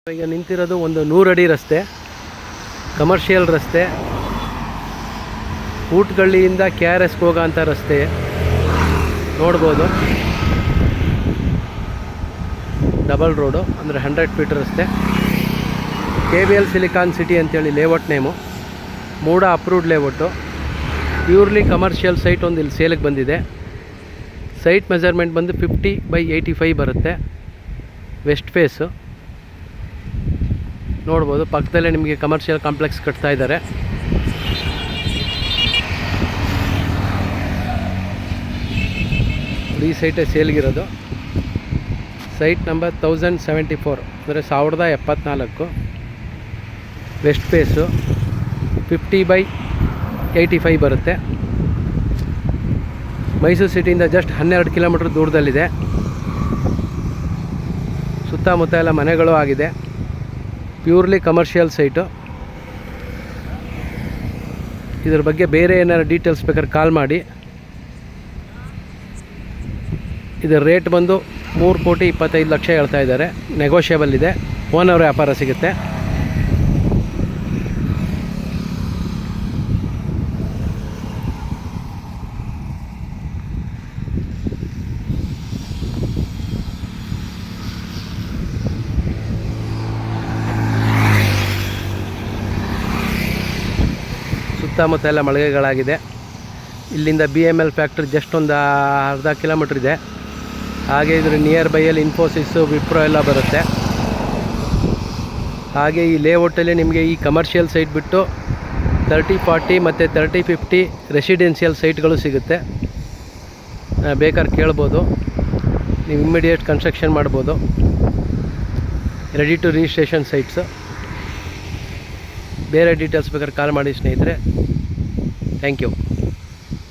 ಈಗ ನಿಂತಿರೋದು ಒಂದು 100 ಅಡಿ ರಸ್ತೆ, ಕಮರ್ಷಿಯಲ್ ರಸ್ತೆ, ಊಟಗಳ್ಳಿಯಿಂದ KRSಗೆ ಹೋಗೋಂಥ ರಸ್ತೆ ನೋಡ್ಬೋದು. ಡಬಲ್ ರೋಡು ಅಂದರೆ 100 ಫೀಟ್ ರಸ್ತೆ. KVL ಸಿಲಿಕಾನ್ ಸಿಟಿ ಅಂತೇಳಿ layout name. MUDA approved layout. Purely commercial site ಒಂದು ಇಲ್ಲಿ ಸೇಲಿಗೆ ಬಂದಿದೆ. ಸೈಟ್ ಮೆಜರ್ಮೆಂಟ್ ಬಂದು 50/85 ಬರುತ್ತೆ. ವೆಸ್ಟ್ ಫೇಸು ನೋಡ್ಬೋದು. ಪಕ್ಕದಲ್ಲೇ ನಿಮಗೆ ಕಮರ್ಷಿಯಲ್ ಕಾಂಪ್ಲೆಕ್ಸ್ ಕಟ್ತಾ ಇದ್ದಾರೆ. ಈ ಸೈಟೇ ಸೇಲ್ಗಿರೋದು. ಸೈಟ್ ನಂಬರ್ 1074 ಅಂದರೆ 1074. ವೆಸ್ಟ್ ಫೇಸು 50/85 ಬರುತ್ತೆ. ಮೈಸೂರು ಸಿಟಿಯಿಂದ ಜಸ್ಟ್ 12 ಕಿಲೋಮೀಟ್ರ್ ದೂರದಲ್ಲಿದೆ. ಸುತ್ತಮುತ್ತ ಎಲ್ಲ ಮನೆಗಳು ಆಗಿದೆ. Purely commercial site. ಇದ್ರ ಬಗ್ಗೆ ಬೇರೆ ಏನಾರು ಡೀಟೇಲ್ಸ್ ಬೇಕಾದ್ರೆ ಕಾಲ್ ಮಾಡಿ. ಇದರ ರೇಟ್ ಬಂದು 3,25,00,000 ಹೇಳ್ತಾ ಇದ್ದಾರೆ. ನೆಗೋಷಿಯಬಲ್ ಇದೆ. ಓನರ್ ವ್ಯಾಪಾರ ಸಿಗುತ್ತೆ. ಸುತ್ತಮುತ್ತ ಎಲ್ಲ ಮಳಿಗೆಗಳಾಗಿದೆ. ಇಲ್ಲಿಂದ BML ಫ್ಯಾಕ್ಟ್ರಿ ಜಸ್ಟ್ ಒಂದು ಅರ್ಧ ಕಿಲೋಮೀಟ್ರ್ ಇದೆ. ಹಾಗೆ ಇದ್ರ ನಿಯರ್ ಬೈಯಲ್ಲಿ ಇನ್ಫೋಸಿಸ್ಸು, ವಿಪ್ರೋ ಎಲ್ಲ ಬರುತ್ತೆ. ಹಾಗೆ ಈ ಲೇಔಟಲ್ಲಿ ನಿಮಗೆ ಈ ಕಮರ್ಷಿಯಲ್ ಸೈಟ್ ಬಿಟ್ಟು 30-40 ಮತ್ತು 30-50 ರೆಸಿಡೆನ್ಷಿಯಲ್ ಸೈಟ್ಗಳು ಸಿಗುತ್ತೆ. ಬೇಕಾದ್ರೆ ಕೇಳ್ಬೋದು. ನೀವು ಇಮ್ಮಿಡಿಯೇಟ್ ಕನ್ಸ್ಟ್ರಕ್ಷನ್ ಮಾಡ್ಬೋದು. Ready to registration sites. ಬೇರೆ ಡೀಟೇಲ್ಸ್ ಬೇಕಾದ್ರೆ ಕಾಲ್ ಮಾಡಿ ಸ್ನೇಹಿತರೆ. Thank you.